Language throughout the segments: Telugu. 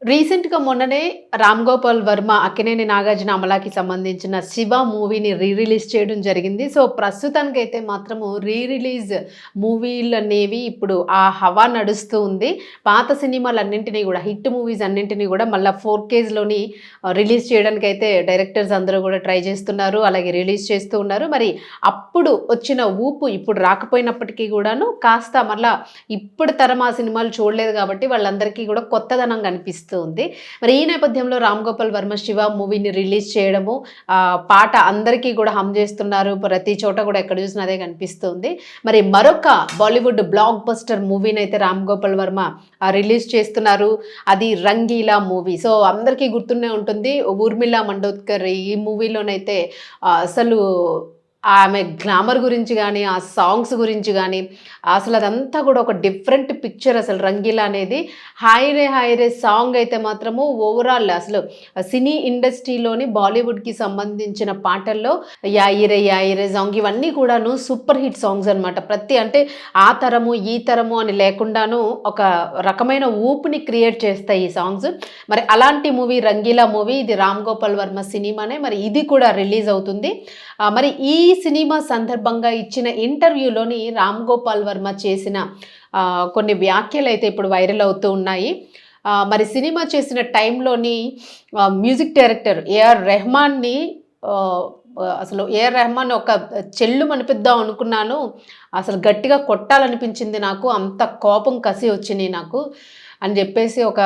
రీసెంట్‌గా మొన్ననే 'రామ్ గోపాల్ వర్మ, అక్కినేని నాగార్జున, అమలాకి' సంబంధించిన 'శివ' మూవీని రిలీజ్ చేయడం జరిగింది. సో, ప్రస్తుతానికైతే మాత్రము రిలీజ్ మూవీలనేవి ఇప్పుడు ఆ హవా నడుస్తూ ఉంది. పాత సినిమాలన్నింటినీ గూడా హిట్ మూవీస్ అన్నింటినీ గూడా మళ్ళా 4కేస్‌లోని రిలీజ్ చేయడానికైతే డైరెక్టర్స్ అందరూ గూడా ట్రై చేస్తున్నారు. అలాగే రిలీజ్ చేస్తూ ఉన్నారు. మరి అప్పుడు వచ్చిన ఊపు ఇప్పుడు రాకపోయినప్పటికీ గూడాను కాస్త మళ్ళా ఇప్పుడు తరం ఆ సినిమాలు చూడలేదు గాబట్టి వాళ్ళందరికీ గూడా కొత్తదనం కనిపిస్తుంది. మరి ఈ నేపథ్యంలో 'రామ్ గోపాల్ వర్మ శివ' మూవీని రిలీజ్ చేయడము, పాట అందరికీ గూడా హమ్ జేస్తున్నారు. ప్రతి చోట గూడా ఎక్కడ చూసినా అదే కనిపిస్తుంది. మరి మరొక బాలీవుడ్ బ్లాక్ బస్టర్ మూవీనైతే 'రామ్ గోపాల్ వర్మ' రిలీజ్ చేస్తున్నారు. అది 'రంగీలా' మూవీ. సో, అందరికీ గుర్తుండే ఉంటుంది. ఊర్మిళ మండోద్కర్ ఈ మూవీలోనైతే అసలు ఆమె గ్లామర్ గురించి గానీ, ఆ సాంగ్స్ గురించి గానీ, అసలదంతా గూడా ఒక డిఫరెంట్ పిక్చర్ అసలు 'రంగీలా' అనేది. 'హాయ్ రే హాయ్ రే' సాంగ్ అయితే మాత్రము ఓవరాల్ అసలు సినీ ఇండస్ట్రీలోని బాలీవుడ్‌కి సంబంధించిన పాటల్లో 'యాయి రే యాయి రే' సాంగ్ ఇవన్నీ కూడాను సూపర్ హిట్ సాంగ్స్ అనమాట. అంటే ఆ తరము, ఈ తరము అని లేకుండాను ఒక రకమైన ఊపుని క్రియేట్ చేస్తాయి ఈ సాంగ్స్. మరి అలాంటి మూవీ 'రంగీలా' మూవీ. ఇది 'రామ్ గోపాల్ వర్మ' సినిమానే. మరి ఇది కూడా రిలీజ్ అవుతుంది. మరి ఈ సినిమా సందర్భంగా ఇచ్చిన ఇంటర్వ్యూలోని 'రామ్ గోపాల్ వర్మ' చేసిన కొన్ని వ్యాఖ్యలైతే ఇప్పుడు వైరల్ అవుతూ ఉన్నాయి. మరి సినిమా చేసిన టైంలోని మ్యూజిక్ డైరెక్టర్ ఏఆర్ రెహమాన్‌ని ఆహ్, అసలు ఏఆర్ రెహమాన్ ఒక చెల్లుమనిపిద్దాం అనుకున్నాను. అసలు గట్టిగా కొట్టాలనిపించింది నాకు. అంత కోపం, కసి వచ్చినియి నాకు అని జెప్పేసి ఒక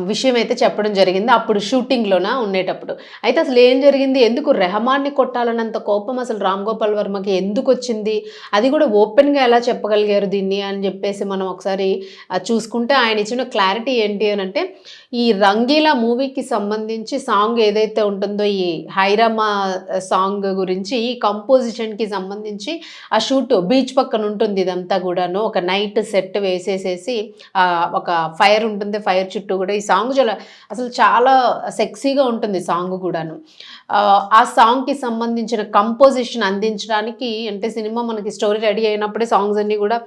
విషయమైతే చెప్పడం జరిగింది. అప్పుడు షూటింగ్‌లోన ఉండేటప్పుడు. అయితే అసలేం జరిగింది? ఎందుకు రెహమాన్‌ని కొట్టాలన్నంత కోపం అసలు 'రామ్ గోపాల్ వర్మకి' ఎందుకొచ్చింది? అది కూడా ఓపెన్‌గా ఎలా చెప్పగలిగారు దీన్ని అని జెప్పేసి మనం ఒకసారి చూసుకుంటే ఆయన ఇచ్చిన క్లారిటీ ఏంటి అనంటే, ఈ 'రంగీలా' మూవీకి సంబంధించి సాంగ్ ఏదైతే ఉంటుందో ఈ 'హైరామా' సాంగ్ గురించి ఈ కంపోజిషన్‌కి సంబంధించి ఆ షూట్ బీచ్ పక్కన ఉంటుంది ఇదంతా గూడాను. ఒక నైట్ సెట్ వేసేసేసి ఒక ఫైర్ ఉంటుంది. ఫైర్ చుట్టూ గూడా ఈ సాంగ్ చాలా సెక్సీగా ఉంటుంది సాంగ్ గూడాను. ఆ సాంగ్‌కి సంబంధించిన కంపోజిషన్ అందించడానికి అంటే సినిమా మనకి స్టోరీ రెడీ అయినప్పుడే సాంగ్స్ అన్నీ గూడా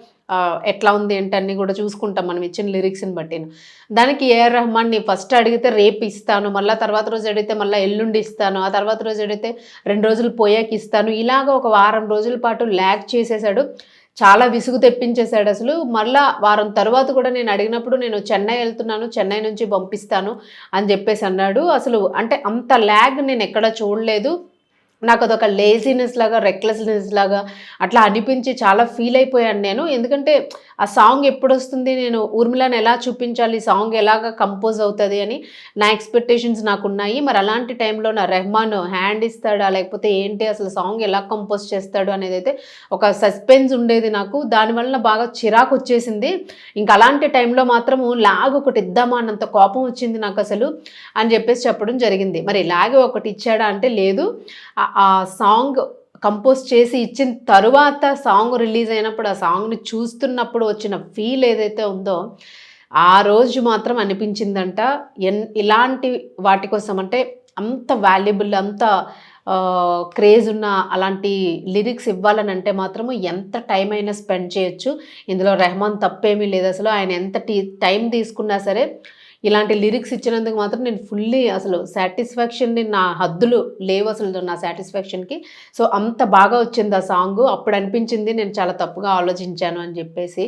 ఎట్లా ఉంది ఏంటి అన్నీ గూడా చూసుకుంటాం మనం ఇచ్చిన లిరిక్స్‌ని బట్టిను. దానికి ఏఆర్ రెహమాన్‌ని ఫస్ట్ అడిగితే రేపు ఇస్తాను. మళ్ళా తర్వాత రోజు అడిగితే మళ్ళా ఎల్లుండి ఇస్తాను. ఆ తర్వాత రోజు అడిగితే 2 రోజులు పోయాక ఇస్తాను. ఇలాగ ఒక వారం రోజుల పాటు ల్యాగ్ చేసేసాడు. చాలా విసుగు తెప్పించేసాడసలు. మళ్ళా వారం తరువాత కూడా నేను అడిగినప్పుడు నేను చెన్నై ఎళ్తున్నాను. చెన్నై నుంచి పంపిస్తాను అని జెప్పేసన్నాడు. అసలు అంటే అంత ల్యాగ్ నేనెక్కడ చూడలేదు. నాకదొక లేజీనెస్ లాగా, రెక్లెస్‌నెస్ లాగా అట్లా అనిపించి చాలా ఫీల్ అయిపోయాను నేను. ఎందుకంటే ఆ సాంగ్ ఎప్పుడొస్తుంది, నేను ఊర్మిళని ఎలా చూపించాలి, సాంగ్ ఎలాగా కంపోజ్ అవుతది అని నా ఎక్స్‌పెక్టేషన్స్ నాకున్నాయి. మరి అలాంటి టైంలో నా రెహమాన్ హ్యాండ్ ఇస్తాడా? లేకపోతే ఏంటి అసలు సాంగ్ ఎలా కంపోజ్ చేస్తాడు అనేదైతే ఒక సస్పెన్స్ ఉండేది నాకు. దానివలన బాగా చిరాకొచ్చేసింది. ఇంక అలాంటి టైంలో మాత్రము లాగ్ ఒకటి ఇద్దామా అన్నంత కోపం వచ్చింది నాకసలు అని జెప్పేసి చెప్పడం జరిగింది. మరి లాగ్ ఒకటి ఇచ్చాడా అంటే లేదు. ఆ సాంగ్ కంపోజ్ చేసి ఇచ్చిన తరువాత సాంగ్ రిలీజ్ అయినప్పుడు, ఆ సాంగ్‌ని చూస్తున్నప్పుడు వచ్చిన ఫీల్ ఏదైతే ఉందో, ఆ రోజు మాత్రం అనిపించిందంట ఇలాంటి వాటి కోసం అంటే అంత వాల్యుబుల్ అంత క్రేజ్ ఉన్న అలాంటి లిరిక్స్ ఇవ్వాలనంటే మాత్రము ఎంత టైం అయినా స్పెండ్ చేయొచ్చు. ఇందులో రెహమాన్ తప్పేమీ లేదసలు. ఆయన ఎంత టైం తీసుకున్నా సరే ఇలాంటి లిరిక్స్ ఇచ్చినందుకు మాత్రం నేను ఫుల్లీ అసలు సాటిస్ఫాక్షన్‌ని నా హద్దులు లేవసలు నా సాటిస్ఫాక్షన్‌కి. సో, అంత బాగా వచ్చింది ఆ సాంగు. అప్పుడు అనిపించింది నేను చాలా తప్పుగా ఆలోచించాను అని జెప్పేసి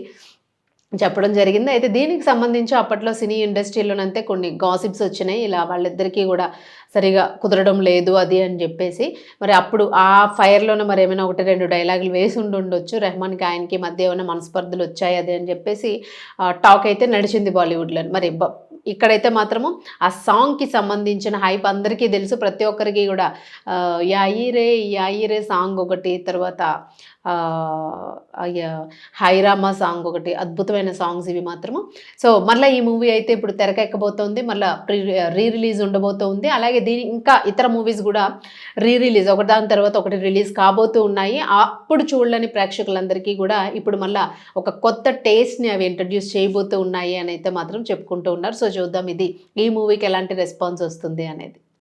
చెప్పడం జరిగింది. అయితే దీనికి సంబంధించి అప్పట్లో సినీ ఇండస్ట్రీలోనంతే కొన్ని గాసిప్స్ వచ్చినాయి. ఇలా వాళ్ళిద్దరికీ గూడా సరిగ్గా కుదరడం లేదు అది అని జెప్పేసి. మరి అప్పుడు ఆ ఫైర్‌లోనే మరేమైనా 1, 2 డైలాగులు వేసి ఉండుండొచ్చు. రెహమాన్‌కి ఆయనకి మధ్య ఏమైనా మనస్పర్ధలు వచ్చాయి అది అని జెప్పేసి టాక్ అయితే నడిచింది బాలీవుడ్‌లో. మరి ఇక్కడైతే మాత్రము ఆ సాంగ్‌కి సంబంధించిన హైప్ అందరికీ తెలుసు. ప్రతి ఒక్కరికి గూడా 'యాయి రే యాయి రే' సాంగ్ ఒకటి, తర్వాత ఆహ్, అయ్య 'హైరామా' సాంగ్ ఒకటి అద్భుతమైన సాంగ్స్ ఇవి మాత్రము. సో, మళ్ళా ఈ మూవీ అయితే ఇప్పుడు తెరకెక్కబోతోంది. మళ్ళా రిలీజ్ ఉండబోతోంది. అలాగే ఇంకా ఇతర మూవీస్ గూడా రిలీజ్ ఒకదాని తర్వాత ఒకటి రిలీజ్ కాబోతూ ఉన్నాయి. అప్పుడు చూడలేని ప్రేక్షకులందరికీ గూడా ఇప్పుడు మళ్ళా ఒక కొత్త టేస్ట్‌ని అవి ఇంట్రొడ్యూస్ చేయబోతూ ఉన్నాయి అనైతే మాత్రం చెప్పుకుంటూ ఉన్నారు. సో, చూద్దాం ఈ మూవీకి ఎలాంటి రెస్పాన్స్ వస్తుంది అనేది.